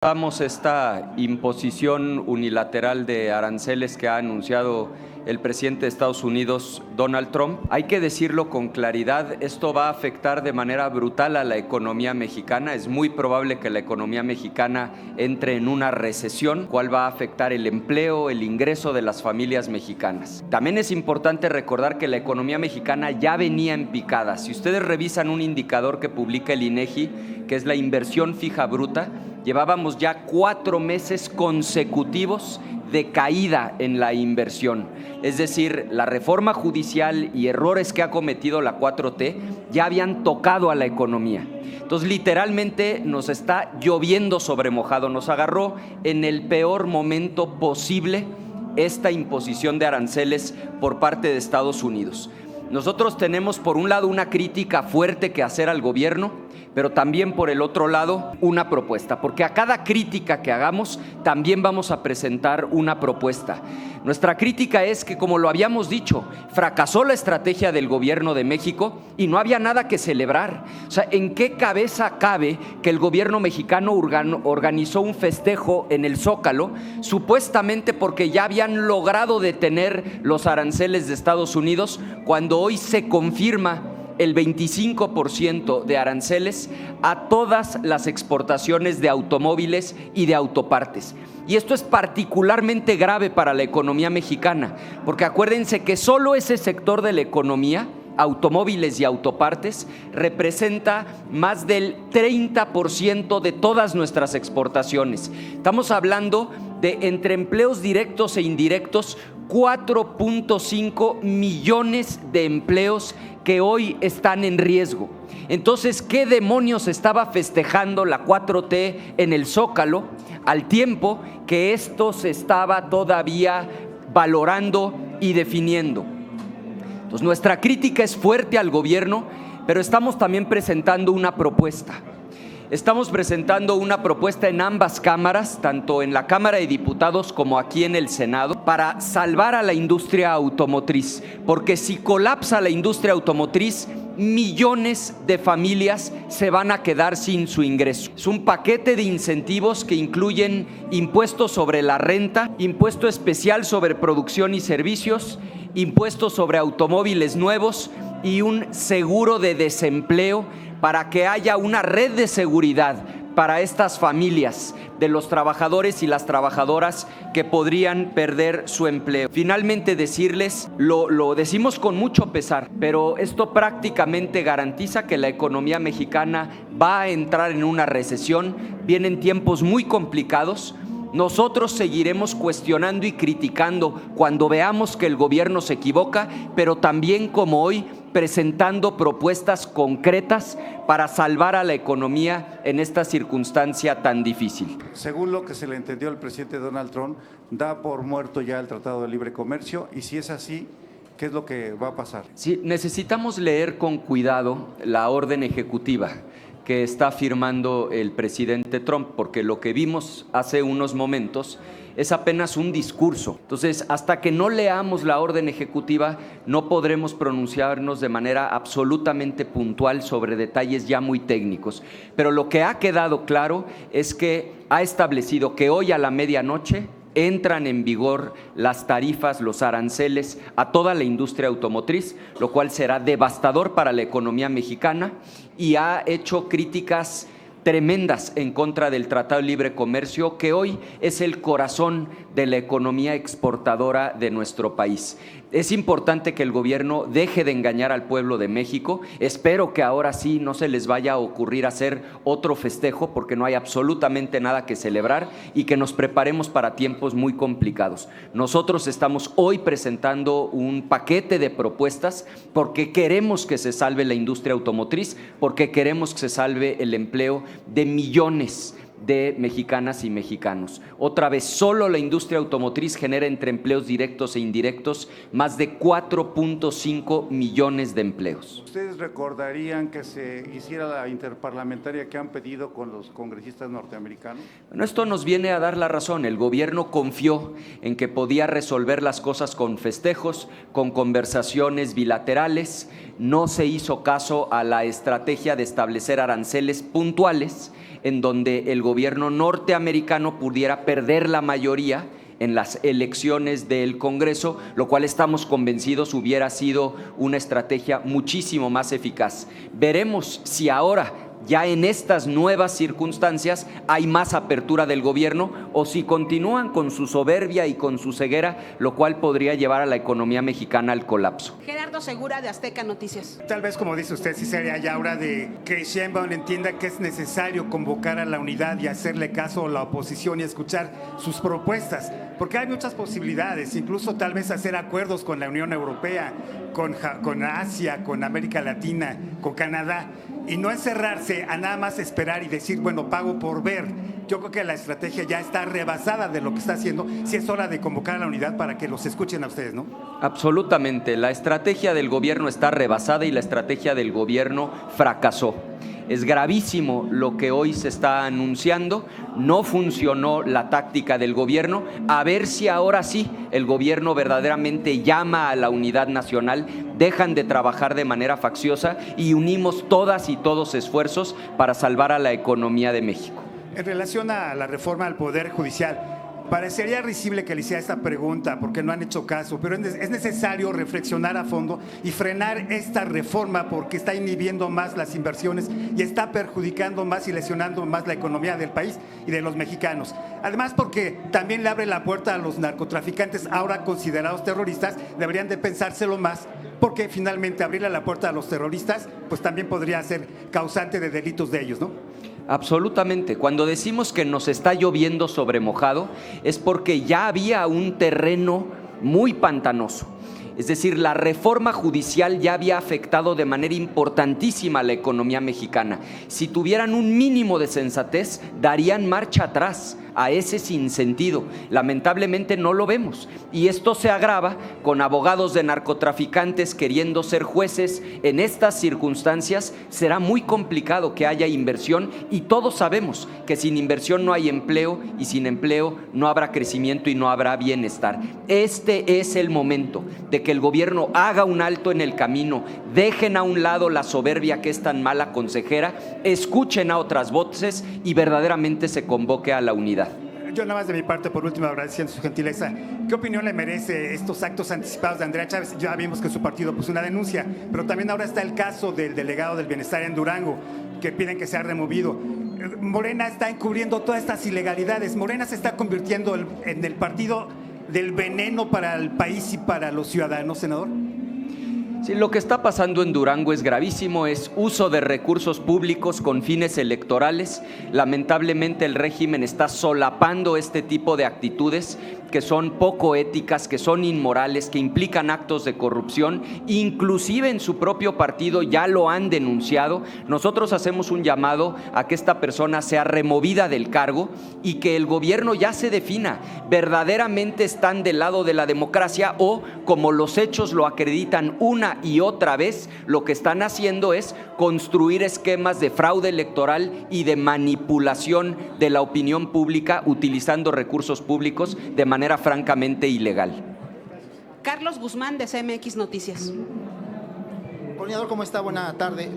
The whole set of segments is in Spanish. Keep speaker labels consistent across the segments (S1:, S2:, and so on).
S1: Vamos esta imposición unilateral de aranceles que ha anunciado el presidente de Estados Unidos, Donald Trump. Hay que decirlo con claridad, esto va a afectar de manera brutal a la economía mexicana. Es muy probable que la economía mexicana entre en una recesión, cual va a afectar el empleo, el ingreso de las familias mexicanas. También es importante recordar que la economía mexicana ya venía en picada. Si ustedes revisan un indicador que publica el INEGI, que es la inversión fija bruta, llevábamos ya 4 meses consecutivos de caída en la inversión. Es decir, la reforma judicial y errores que ha cometido la 4T ya habían tocado a la economía. Entonces, literalmente nos está lloviendo sobre mojado. Nos agarró en el peor momento posible esta imposición de aranceles por parte de Estados Unidos. Nosotros tenemos, por un lado, una crítica fuerte que hacer al gobierno, pero también, por el otro lado, una propuesta, porque a cada crítica que hagamos también vamos a presentar una propuesta. Nuestra crítica es que, como lo habíamos dicho, fracasó la estrategia del gobierno de México y no había nada que celebrar. O sea, ¿en qué cabeza cabe que el gobierno mexicano organizó un festejo en el Zócalo, supuestamente porque ya habían logrado detener los aranceles de Estados Unidos, cuando hoy se confirma el 25% de aranceles a todas las exportaciones de automóviles y de autopartes? Y esto es particularmente grave para la economía mexicana, porque acuérdense que solo ese sector de la economía, automóviles y autopartes, representa más del 30% de todas nuestras exportaciones. Estamos hablando de, entre empleos directos e indirectos, 4.5 millones de empleos que hoy están en riesgo. Entonces, ¿qué demonios estaba festejando la 4T en el Zócalo al tiempo que esto se estaba todavía valorando y definiendo? Entonces, nuestra crítica es fuerte al gobierno, pero estamos también presentando una propuesta. Estamos presentando una propuesta en ambas cámaras, tanto en la Cámara de Diputados como aquí en el Senado, para salvar a la industria automotriz, porque si colapsa la industria automotriz, millones de familias se van a quedar sin su ingreso. Es un paquete de incentivos que incluyen impuestos sobre la renta, impuesto especial sobre producción y servicios, impuestos sobre automóviles nuevos y un seguro de desempleo, para que haya una red de seguridad para estas familias de los trabajadores y las trabajadoras que podrían perder su empleo. Finalmente, decirles, lo decimos con mucho pesar, pero esto prácticamente garantiza que la economía mexicana va a entrar en una recesión. Vienen tiempos muy complicados. Nosotros seguiremos cuestionando y criticando cuando veamos que el gobierno se equivoca, pero también, como hoy, presentando propuestas concretas para salvar a la economía en esta circunstancia tan difícil.
S2: Según lo que se le entendió al presidente Donald Trump, da por muerto ya el Tratado de Libre Comercio, y si es así, ¿qué es lo que va a pasar?
S1: Sí, necesitamos leer con cuidado la orden ejecutiva que está firmando el presidente Trump, porque lo que vimos hace unos momentos es apenas un discurso. Entonces, hasta que no leamos la orden ejecutiva, no podremos pronunciarnos de manera absolutamente puntual sobre detalles ya muy técnicos. Pero lo que ha quedado claro es que ha establecido que hoy a la medianoche entran en vigor las tarifas, los aranceles a toda la industria automotriz, lo cual será devastador para la economía mexicana, y ha hecho críticas tremendas en contra del Tratado de Libre Comercio, que hoy es el corazón de la economía exportadora de nuestro país. Es importante que el gobierno deje de engañar al pueblo de México. Espero que ahora sí no se les vaya a ocurrir hacer otro festejo, porque no hay absolutamente nada que celebrar, y que nos preparemos para tiempos muy complicados. Nosotros estamos hoy presentando un paquete de propuestas porque queremos que se salve la industria automotriz, porque queremos que se salve el empleo de millones de mexicanas y mexicanos. Otra vez, solo la industria automotriz genera, entre empleos directos e indirectos, más de 4.5 millones de empleos.
S2: ¿Ustedes recordarían que se hiciera la interparlamentaria que han pedido con los congresistas norteamericanos?
S1: Bueno, esto nos viene a dar la razón. El gobierno confió en que podía resolver las cosas con festejos, con conversaciones bilaterales. No se hizo caso a la estrategia de establecer aranceles puntuales, en donde el gobierno gobierno norteamericano pudiera perder la mayoría en las elecciones del Congreso, lo cual estamos convencidos hubiera sido una estrategia muchísimo más eficaz. Veremos si ahora, ya en estas nuevas circunstancias, hay más apertura del gobierno o si continúan con su soberbia y con su ceguera, lo cual podría llevar a la economía mexicana al colapso.
S3: Gerardo Segura, de Azteca Noticias.
S4: Tal vez, como dice usted, sí sería ya hora de que Sheinbaum entienda que es necesario convocar a la unidad y hacerle caso a la oposición y escuchar sus propuestas, porque hay muchas posibilidades, incluso tal vez hacer acuerdos con la Unión Europea, con Asia, con América Latina, con Canadá, y no encerrarse a nada más esperar y decir, bueno, pago por ver. Yo creo que la estrategia ya está rebasada de lo que está haciendo, si es hora de convocar a la unidad para que los escuchen a ustedes, ¿no?
S1: Absolutamente, la estrategia del gobierno está rebasada y la estrategia del gobierno fracasó. Es gravísimo lo que hoy se está anunciando, no funcionó la táctica del gobierno, a ver si ahora sí el gobierno verdaderamente llama a la unidad nacional, dejan de trabajar de manera facciosa y unimos todas y todos esfuerzos para salvar a la economía de México.
S4: En relación a la reforma al Poder Judicial, parecería risible que le hiciera esta pregunta porque no han hecho caso, pero es necesario reflexionar a fondo y frenar esta reforma porque está inhibiendo más las inversiones y está perjudicando más y lesionando más la economía del país y de los mexicanos. Además, porque también le abre la puerta a los narcotraficantes ahora considerados terroristas, deberían de pensárselo más, porque finalmente abrirle la puerta a los terroristas pues también podría ser causante de delitos de ellos, ¿no?
S1: Absolutamente. Cuando decimos que nos está lloviendo sobre mojado es porque ya había un terreno muy pantanoso. Es decir, la reforma judicial ya había afectado de manera importantísima a la economía mexicana. Si tuvieran un mínimo de sensatez, darían marcha atrás a ese sinsentido. Lamentablemente no lo vemos. Y esto se agrava con abogados de narcotraficantes queriendo ser jueces. En estas circunstancias será muy complicado que haya inversión y todos sabemos que sin inversión no hay empleo y sin empleo no habrá crecimiento y no habrá bienestar. Este es el momento de que el gobierno haga un alto en el camino, dejen a un lado la soberbia que es tan mala consejera, escuchen a otras voces y verdaderamente se convoque a la unidad.
S4: Yo nada más de mi parte, por último, agradeciendo su gentileza, ¿qué opinión le merece estos actos anticipados de Andrea Chávez? Ya vimos que su partido puso una denuncia, pero también ahora está el caso del delegado del Bienestar en Durango, que piden que sea removido. Morena está encubriendo todas estas ilegalidades. Morena se está convirtiendo en el partido del veneno para el país y para los ciudadanos, senador.
S1: Sí, lo que está pasando en Durango es gravísimo, es uso de recursos públicos con fines electorales. Lamentablemente el régimen está solapando este tipo de actitudes que son poco éticas, que son inmorales, que implican actos de corrupción, inclusive en su propio partido ya lo han denunciado. Nosotros hacemos un llamado a que esta persona sea removida del cargo y que el gobierno ya se defina, verdaderamente están del lado de la democracia o, como los hechos lo acreditan una y otra vez, lo que están haciendo es construir esquemas de fraude electoral y de manipulación de la opinión pública utilizando recursos públicos de manera francamente ilegal.
S3: Carlos Guzmán, de CMX Noticias.
S5: Coordinador, ¿cómo está? Buena tarde.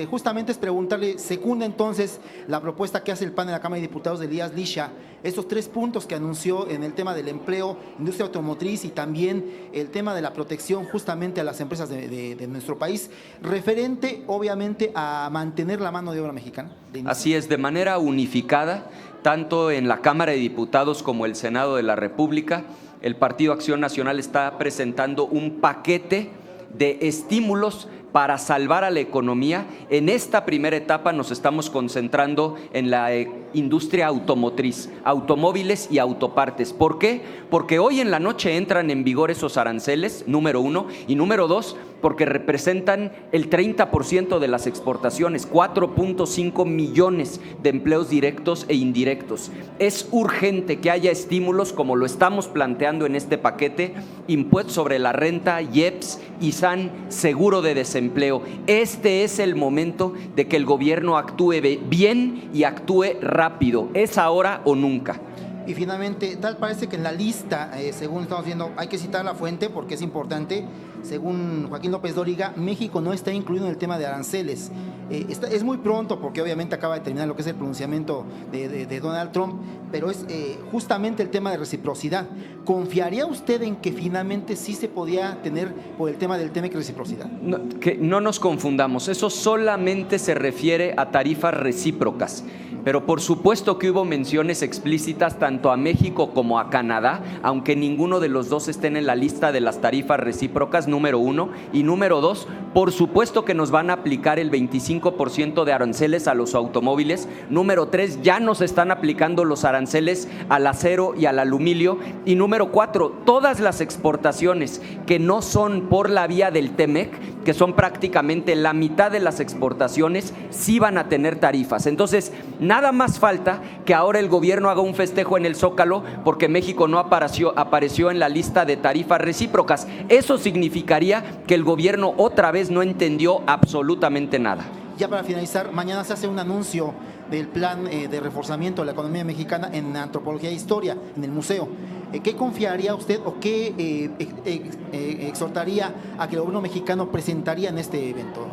S5: Justamente es preguntarle, ¿secunda entonces la propuesta que hace el PAN en la Cámara de Diputados de Elías Lixa? Estos 3 puntos que anunció en el tema del empleo, industria automotriz y también el tema de la protección justamente a las empresas de nuestro país, referente obviamente a mantener la mano de obra mexicana.
S1: Así es, de manera unificada, tanto en la Cámara de Diputados como el Senado de la República, el Partido Acción Nacional está presentando un paquete de estímulos para salvar a la economía. En esta primera etapa nos estamos concentrando en la industria automotriz, automóviles y autopartes. ¿Por qué? Porque hoy en la noche entran en vigor esos aranceles, número 1, y número 2, porque representan el 30% de las exportaciones, 4.5 millones de empleos directos e indirectos. Es urgente que haya estímulos como lo estamos planteando en este paquete: impuesto sobre la renta, IEPS, ISAN, seguro de desempleo. Este es el momento de que el gobierno actúe bien y actúe rápido. ¿Es ahora o nunca?
S5: Y finalmente, tal parece que en la lista, según estamos viendo, hay que citar la fuente porque es importante, según Joaquín López Dóriga, México no está incluido en el tema de aranceles. Es muy pronto porque obviamente acaba de terminar lo que es el pronunciamiento de Donald Trump, pero es justamente el tema de reciprocidad. ¿Confiaría usted en que finalmente sí se podía tener por el tema del TEMEC reciprocidad?
S1: Que no nos confundamos, eso solamente se refiere a tarifas recíprocas. Pero por supuesto que hubo menciones explícitas tanto a México como a Canadá, aunque ninguno de los dos estén en la lista de las tarifas recíprocas, número 1. Y número 2, por supuesto que nos van a aplicar el 25% de aranceles a los automóviles. Número 3, ya nos están aplicando los aranceles al acero y al aluminio. Y número 4, todas las exportaciones que no son por la vía del TEMEC, que son prácticamente la mitad de las exportaciones, sí van a tener tarifas. Entonces, nada más falta que ahora el gobierno haga un festejo en el Zócalo porque México no apareció en la lista de tarifas recíprocas. Eso significaría que el gobierno otra vez no entendió absolutamente nada.
S5: Ya para finalizar, mañana se hace un anuncio del plan de reforzamiento de la economía mexicana en Antropología e Historia, en el museo. ¿Qué confiaría usted o qué exhortaría a que el gobierno mexicano presentaría en este evento?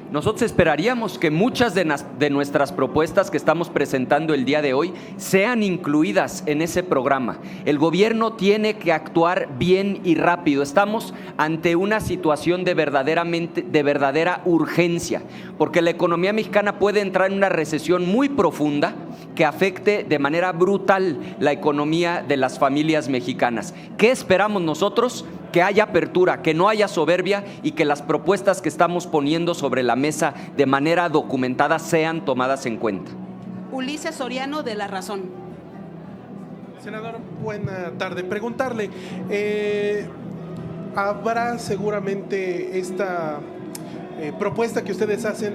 S1: Nosotros esperaríamos que muchas de nuestras propuestas que estamos presentando el día de hoy sean incluidas en ese programa. El gobierno tiene que actuar bien y rápido. Estamos ante una situación de verdadera urgencia, porque la economía mexicana puede entrar en una recesión muy profunda que afecte de manera brutal la economía de las familias mexicanas. ¿Qué esperamos nosotros? Que haya apertura, que no haya soberbia y que las propuestas que estamos poniendo sobre la mesa de manera documentada sean tomadas en cuenta.
S3: Ulises Soriano, de La Razón.
S6: Senador, buena tarde. Preguntarle, habrá seguramente esta propuesta que ustedes hacen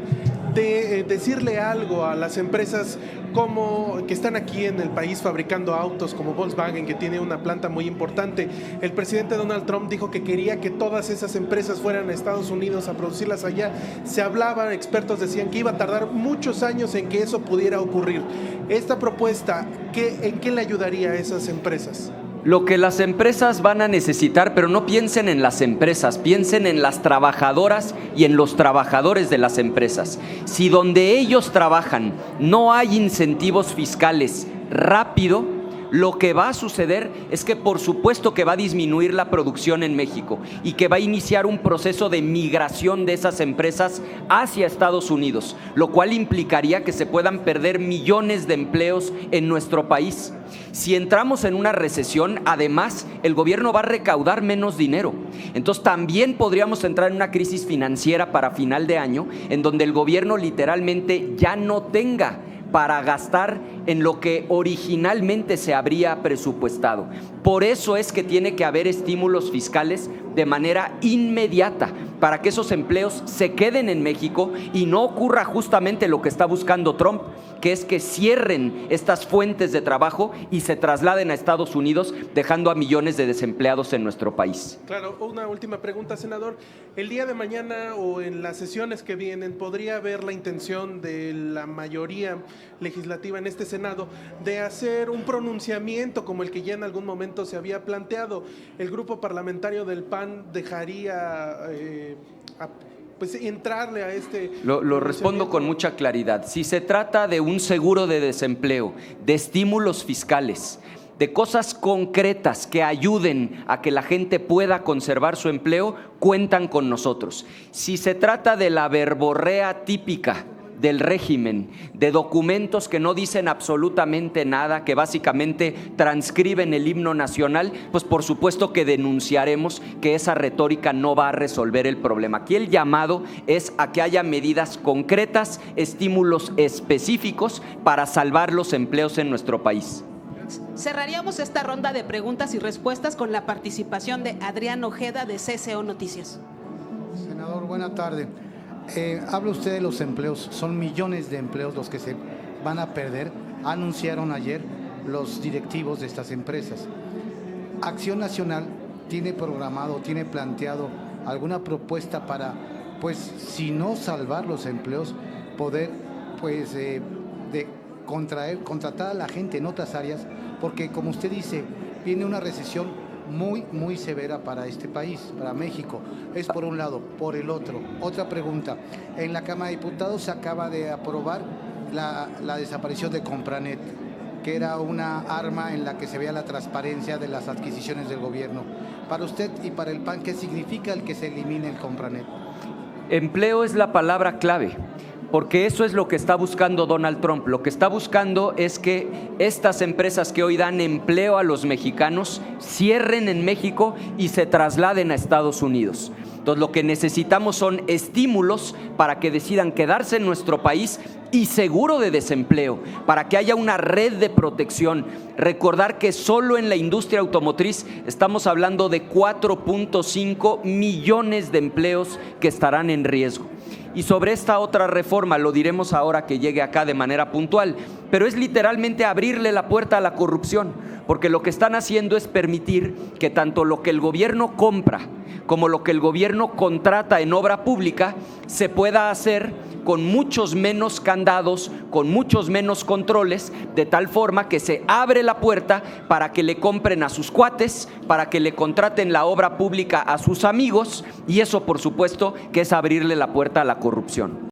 S6: de decirle algo a las empresas como que están aquí en el país fabricando autos, como Volkswagen, que tiene una planta muy importante. El presidente Donald Trump dijo que quería que todas esas empresas fueran a Estados Unidos a producirlas allá. Se hablaba, expertos decían que iba a tardar muchos años en que eso pudiera ocurrir. Esta propuesta, ¿en qué le ayudaría a esas empresas?
S1: Lo que las empresas van a necesitar, pero no piensen en las empresas, piensen en las trabajadoras y en los trabajadores de las empresas. Si donde ellos trabajan no hay incentivos fiscales rápido, lo que va a suceder es que por supuesto que va a disminuir la producción en México y que va a iniciar un proceso de migración de esas empresas hacia Estados Unidos, lo cual implicaría que se puedan perder millones de empleos en nuestro país. Si entramos en una recesión, además, el gobierno va a recaudar menos dinero. Entonces también podríamos entrar en una crisis financiera para final de año, en donde el gobierno literalmente ya no tenga para gastar en lo que originalmente se habría presupuestado. Por eso es que tiene que haber estímulos fiscales de manera inmediata para que esos empleos se queden en México y no ocurra justamente lo que está buscando Trump, que es que cierren estas fuentes de trabajo y se trasladen a Estados Unidos, dejando a millones de desempleados en nuestro país.
S6: Claro, una última pregunta, senador. El día de mañana o en las sesiones que vienen, ¿podría haber la intención de la mayoría legislativa en este Senado de hacer un pronunciamiento como el que ya en algún momento se había planteado? El grupo parlamentario del PAN dejaría pues entrarle a este...
S1: Lo respondo con mucha claridad. Si se trata de un seguro de desempleo, de estímulos fiscales, de cosas concretas que ayuden a que la gente pueda conservar su empleo, cuentan con nosotros. Si se trata de la verborrea típica del régimen, de documentos que no dicen absolutamente nada, que básicamente transcriben el himno nacional, pues por supuesto que denunciaremos que esa retórica no va a resolver el problema. Aquí el llamado es a que haya medidas concretas, estímulos específicos para salvar los empleos en nuestro país.
S3: Cerraríamos esta ronda de preguntas y respuestas con la participación de Adrián Ojeda de CCO Noticias.
S7: Senador, buena tarde. Habla usted de los empleos, son millones de empleos los que se van a perder, anunciaron ayer los directivos de estas empresas. Acción Nacional tiene programado, tiene planteado alguna propuesta para, pues, si no salvar los empleos, poder, pues, contratar a la gente en otras áreas, porque como usted dice, viene una recesión muy severa para este país, para México. Es por un lado. Por el otro, otra pregunta. En la Cámara de Diputados se acaba de aprobar la desaparición de Compranet, que era una arma en la que se veía la transparencia de las adquisiciones del gobierno. Para usted y para el PAN, ¿qué significa el que se elimine el Compranet?
S1: Empleo es la palabra clave, porque eso es lo que está buscando Donald Trump. Lo que está buscando es que estas empresas que hoy dan empleo a los mexicanos cierren en México y se trasladen a Estados Unidos. Entonces, lo que necesitamos son estímulos para que decidan quedarse en nuestro país y seguro de desempleo, para que haya una red de protección. Recordar que solo en la industria automotriz estamos hablando de 4.5 millones de empleos que estarán en riesgo. Y sobre esta otra reforma, lo diremos ahora que llegue acá de manera puntual, pero es literalmente abrirle la puerta a la corrupción, porque lo que están haciendo es permitir que tanto lo que el gobierno compra como lo que el gobierno contrata en obra pública se pueda hacer con muchos menos candados, con muchos menos controles, de tal forma que se abre la puerta para que le compren a sus cuates, para que le contraten la obra pública a sus amigos, y eso por supuesto que es abrirle la puerta a la corrupción.